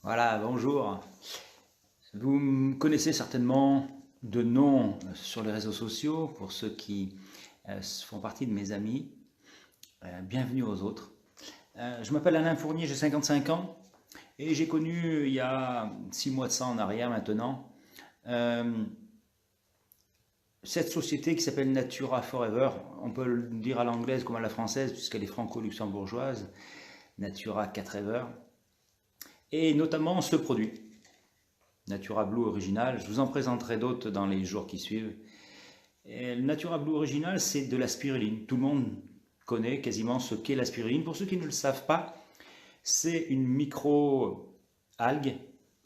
Voilà, bonjour. Vous me connaissez certainement de nom sur les réseaux sociaux, pour ceux qui font partie de mes amis. Bienvenue aux autres. Je m'appelle Alain Fournier, j'ai 55 ans et j'ai connu il y a 6 mois de ça en arrière maintenant euh, cette société qui s'appelle Natura Forever. On peut le dire à l'anglaise comme à la française puisqu'elle est franco-luxembourgeoise, Natura 4ever. Et notamment ce produit. Natura Blue Original. Je vous en présenterai d'autres dans les jours qui suivent. Et le Natura Blue Original, c'est de la spiruline. Tout le monde connaît quasiment ce qu'est la spiruline. Pour ceux qui ne le savent pas, c'est une micro-algue,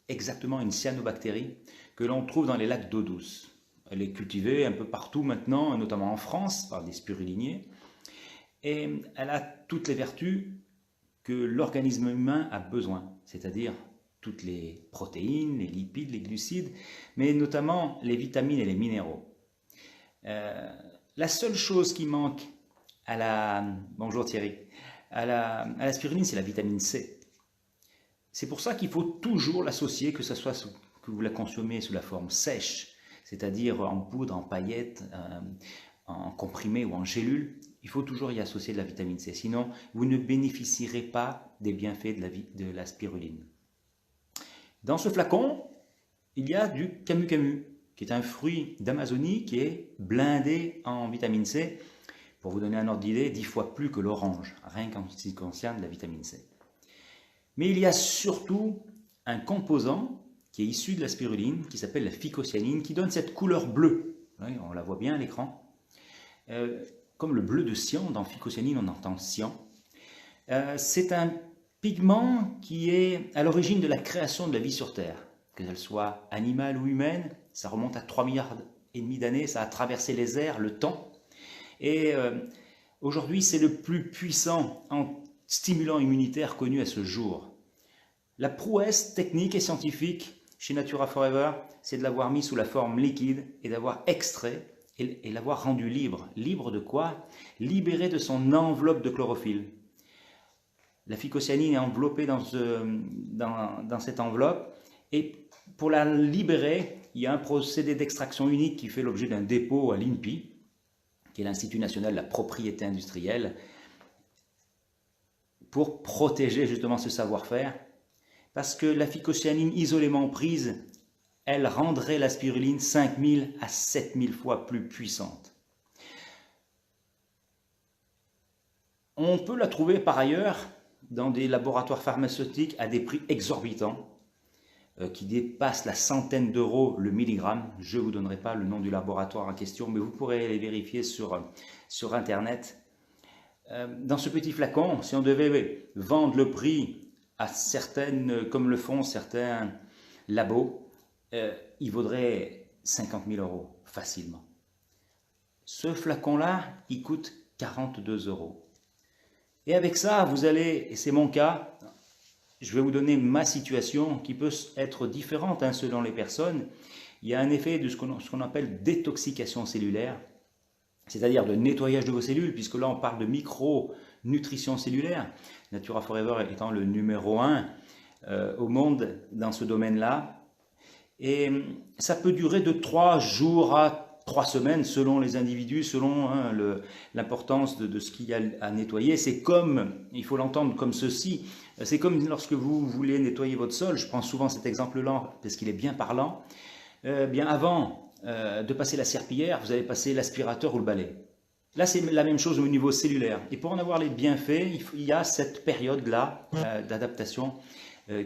exactement une cyanobactérie, que l'on trouve dans les lacs d'eau douce. Elle est cultivée un peu partout maintenant, notamment en France, par des spiruliniers. Et elle a toutes les vertus que l'organisme humain a besoin, c'est-à-dire toutes les protéines, les lipides, les glucides, mais notamment les vitamines et les minéraux. La seule chose qui manque à la... Bonjour Thierry. À la spiruline, c'est la vitamine C. C'est pour ça qu'il faut toujours l'associer, que ce soit que vous la consommez sous la forme sèche, c'est-à-dire en poudre, en paillettes, en comprimé ou en gélule. Il faut toujours y associer de la vitamine C, sinon vous ne bénéficierez pas des bienfaits de la spiruline. Dans ce flacon, il y a du camu camu, qui est un fruit d'Amazonie qui est blindé en vitamine C. Pour vous donner un ordre d'idée, 10 fois plus que l'orange, rien qu'en ce qui concerne la vitamine C. Mais il y a surtout un composant qui est issu de la spiruline, qui s'appelle la phycocyanine, qui donne cette couleur bleue. Oui, on la voit bien à l'écran. Comme le bleu de cyan, dans phycocyanine on entend cyan. C'est un pigment qui est à l'origine de la création de la vie sur Terre, qu'elle soit animale ou humaine. Ça remonte à 3,5 milliards d'années, ça a traversé les airs, le temps. Et aujourd'hui, c'est le plus puissant stimulant immunitaire connu à ce jour. La prouesse technique et scientifique chez Natura Forever, c'est de l'avoir mis sous la forme liquide et d'avoir extrait et l'avoir rendu libre. Libre de quoi? Libéré de son enveloppe de chlorophylle. La phycocyanine est enveloppée dans cette enveloppe, et pour la libérer, il y a un procédé d'extraction unique qui fait l'objet d'un dépôt à l'INPI, qui est l'Institut national de la propriété industrielle, pour protéger justement ce savoir-faire, parce que la phycocyanine isolément prise, elle rendrait la spiruline 5000 à 7000 fois plus puissante. On peut la trouver par ailleurs dans des laboratoires pharmaceutiques à des prix exorbitants, qui dépassent la centaine d'euros le milligramme. Je ne vous donnerai pas le nom du laboratoire en question, mais vous pourrez les vérifier sur Internet. Dans ce petit flacon, si on devait vendre le prix à certaines, comme le font certains labos, il vaudrait 50 000 euros facilement. Ce flacon-là, il coûte 42 euros. Et avec ça, vous allez, et c'est mon cas, je vais vous donner ma situation qui peut être différente selon les personnes. Il y a un effet de ce qu'on appelle détoxication cellulaire, c'est-à-dire de nettoyage de vos cellules, puisque là on parle de micronutrition cellulaire, Natura Forever étant le numéro 1 au monde dans ce domaine-là. Et ça peut durer de 3 jours à 3 semaines selon les individus, selon l'importance de ce qu'il y a à nettoyer. C'est comme, il faut l'entendre comme ceci, c'est comme lorsque vous voulez nettoyer votre sol. Je prends souvent cet exemple-là parce qu'il est bien parlant. Bien avant de passer la serpillière, vous allez passer l'aspirateur ou le balai. Là, c'est la même chose au niveau cellulaire. Et pour en avoir les bienfaits, il y a cette période-là d'adaptation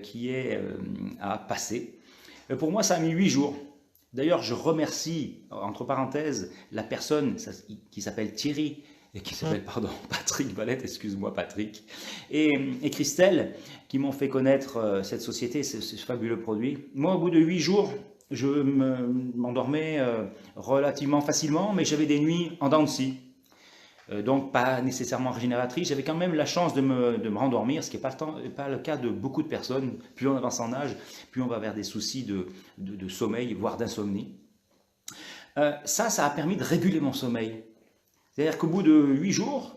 qui est à passer. Pour moi, ça a mis 8 jours. D'ailleurs, je remercie, entre parenthèses, la personne qui s'appelle Thierry, qui s'appelle, Patrick Valette, excuse-moi Patrick, et Christelle, qui m'ont fait connaître cette société, ce fabuleux produit. Moi, au bout de 8 jours, je m'endormais relativement facilement, mais j'avais des nuits en dents de scie. Donc pas nécessairement régénératrice, j'avais quand même la chance de me rendormir, ce qui n'est pas le cas de beaucoup de personnes. Plus on avance en âge, plus on va vers des soucis de sommeil, voire d'insomnie. Ça a permis de réguler mon sommeil. C'est-à-dire qu'au bout de 8 jours,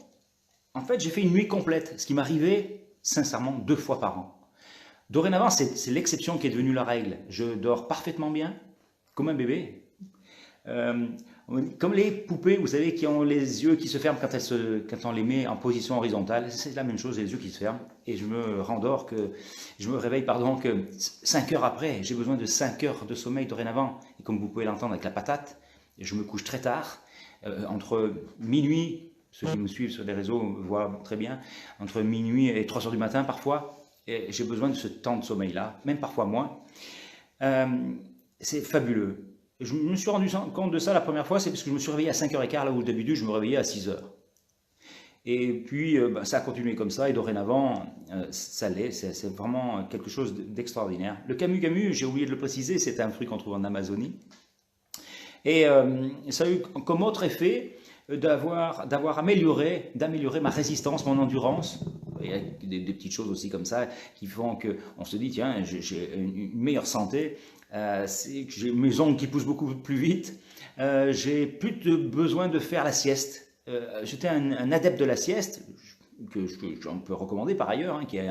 en fait, j'ai fait une nuit complète, ce qui m'arrivait sincèrement 2 fois par an. Dorénavant, c'est l'exception qui est devenue la règle. Je dors parfaitement bien, comme un bébé. Euh, Comme les poupées, vous savez, qui ont les yeux qui se ferment quand on les met en position horizontale, c'est la même chose, les yeux qui se ferment, et je me réveille, pardon, que 5 heures après. J'ai besoin de 5 heures de sommeil dorénavant, et comme vous pouvez l'entendre avec la patate, je me couche très tard, entre minuit, ceux qui me suivent sur les réseaux voient très bien, entre minuit et 3 heures du matin parfois, et j'ai besoin de ce temps de sommeil-là, même parfois moins. Euh, c'est fabuleux. Je me suis rendu compte de ça la première fois, c'est parce que je me suis réveillé à 5h15, là où d'habitude je me réveillais à 6h. Et puis ça a continué comme ça, et dorénavant, ça l'est, c'est vraiment quelque chose d'extraordinaire. Le Camus, j'ai oublié de le préciser, c'est un fruit qu'on trouve en Amazonie. Et ça a eu comme autre effet d'améliorer ma résistance, mon endurance. Il y a des petites choses aussi comme ça qui font qu'on se dit, tiens, j'ai une meilleure santé, j'ai mes ongles qui poussent beaucoup plus vite, j'ai plus besoin de faire la sieste. J'étais un adepte de la sieste, que j'en peux recommander par ailleurs, hein, qui est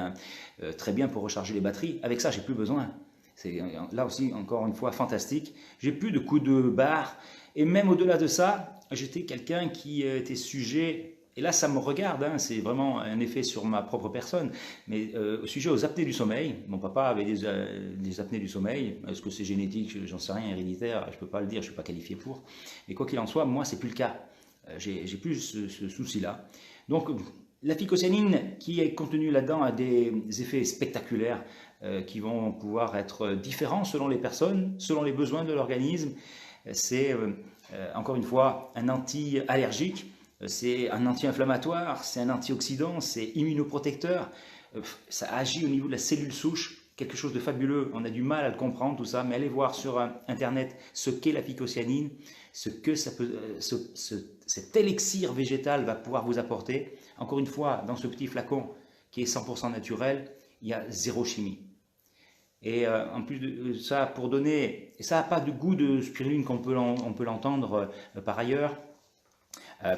très bien pour recharger les batteries. Avec ça, j'ai plus besoin. C'est là aussi, encore une fois, fantastique. J'ai plus de coups de barre. Et même au-delà de ça, j'étais quelqu'un qui était sujet, et là ça me regarde, hein, c'est vraiment un effet sur ma propre personne, mais sujet aux apnées du sommeil. Mon papa avait des apnées du sommeil. Est-ce que c'est génétique? J'en sais rien, héréditaire, je ne peux pas le dire, je ne suis pas qualifié pour. Mais quoi qu'il en soit, moi, c'est plus le cas. J'ai plus ce souci-là. Donc, la phycocyanine qui est contenue là-dedans a des effets spectaculaires qui vont pouvoir être différents selon les personnes, selon les besoins de l'organisme. C'est encore une fois un anti-allergique, c'est un anti-inflammatoire, c'est un antioxydant, c'est immunoprotecteur. Ça agit au niveau de la cellule souche, quelque chose de fabuleux. On a du mal à le comprendre tout ça, mais allez voir sur internet ce qu'est la phycocyanine, ce que ça peut, cet élixir végétal va pouvoir vous apporter. Encore une fois, dans ce petit flacon qui est 100% naturel, il y a zéro chimie. Et en plus de ça, pour donner, et ça n'a pas de goût de spiruline qu'on peut l'entendre par ailleurs,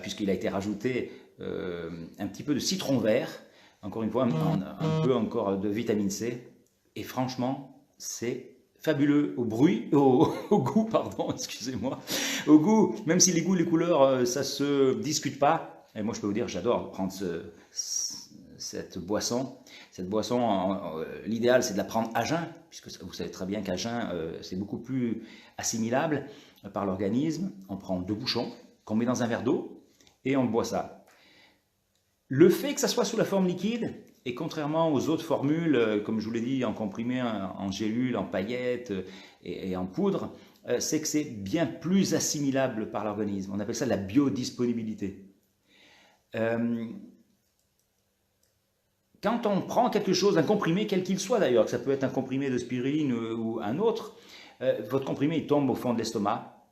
puisqu'il a été rajouté un petit peu de citron vert, encore une fois, un peu encore de vitamine C, et franchement, c'est fabuleux au goût, pardon, excusez-moi, au goût, même si les goûts, les couleurs, ça se discute pas, et moi je peux vous dire, j'adore prendre cette boisson. Cette boisson, l'idéal c'est de la prendre à jeun, puisque vous savez très bien qu'à jeun c'est beaucoup plus assimilable par l'organisme. On prend 2 bouchons qu'on met dans un verre d'eau et on boit ça. Le fait que ça soit sous la forme liquide, et contrairement aux autres formules, comme je vous l'ai dit, en comprimé, en gélule, en paillettes et en poudre, c'est que c'est bien plus assimilable par l'organisme. On appelle ça la biodisponibilité. Quand on prend quelque chose, un comprimé, quel qu'il soit d'ailleurs, que ça peut être un comprimé de spiruline ou un autre, votre comprimé il tombe au fond de l'estomac,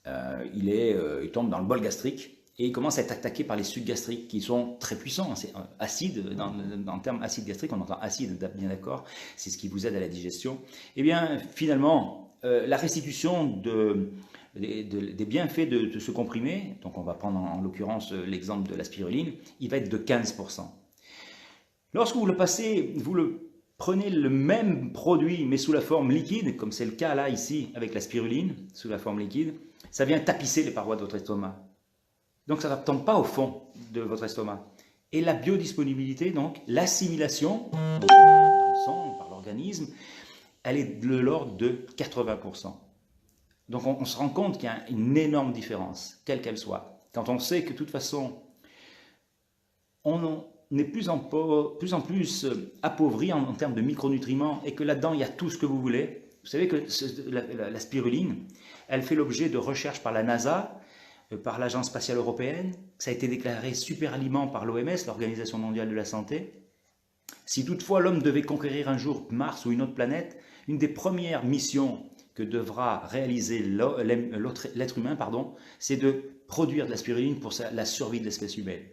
il tombe dans le bol gastrique et il commence à être attaqué par les sucs gastriques qui sont très puissants. C'est acide, dans le terme acide gastrique, on entend acide, bien d'accord, c'est ce qui vous aide à la digestion. Et bien finalement, la restitution des bienfaits de ce comprimé, donc on va prendre en l'occurrence l'exemple de la spiruline, il va être de 15%. Lorsque vous le prenez le même produit, mais sous la forme liquide, comme c'est le cas là, ici, avec la spiruline, sous la forme liquide, ça vient tapisser les parois de votre estomac. Donc ça ne tombe pas au fond de votre estomac. Et la biodisponibilité, donc l'assimilation dans le sang, par l'organisme, elle est de l'ordre de 80%. Donc on se rend compte qu'il y a une énorme différence, quelle qu'elle soit. Quand on sait que de toute façon, on est plus en plus appauvri en termes de micronutriments et que là-dedans, il y a tout ce que vous voulez. Vous savez que la spiruline, elle fait l'objet de recherches par la NASA, par l'Agence spatiale européenne. Ça a été déclaré super aliment par l'OMS, l'Organisation mondiale de la santé. Si toutefois l'homme devait conquérir un jour Mars ou une autre planète, une des premières missions que devra réaliser l'être humain, c'est de produire de la spiruline pour la survie de l'espèce humaine.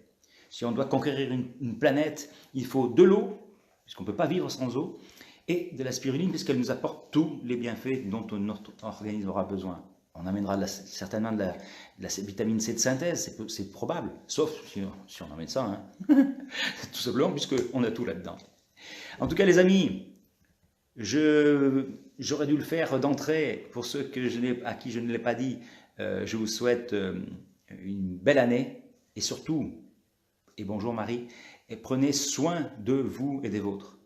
Si on doit conquérir une planète, il faut de l'eau, puisqu'on ne peut pas vivre sans eau, et de la spiruline, puisqu'elle nous apporte tous les bienfaits dont notre organisme aura besoin. On amènera certainement de la vitamine C de synthèse, c'est probable, sauf si on emmène ça, hein. Tout simplement, puisqu'on a tout là-dedans. En tout cas, les amis, J'aurais dû le faire d'entrée. Pour ceux à qui je ne l'ai pas dit, je vous souhaite une belle année et surtout, et bonjour Marie, et prenez soin de vous et des vôtres.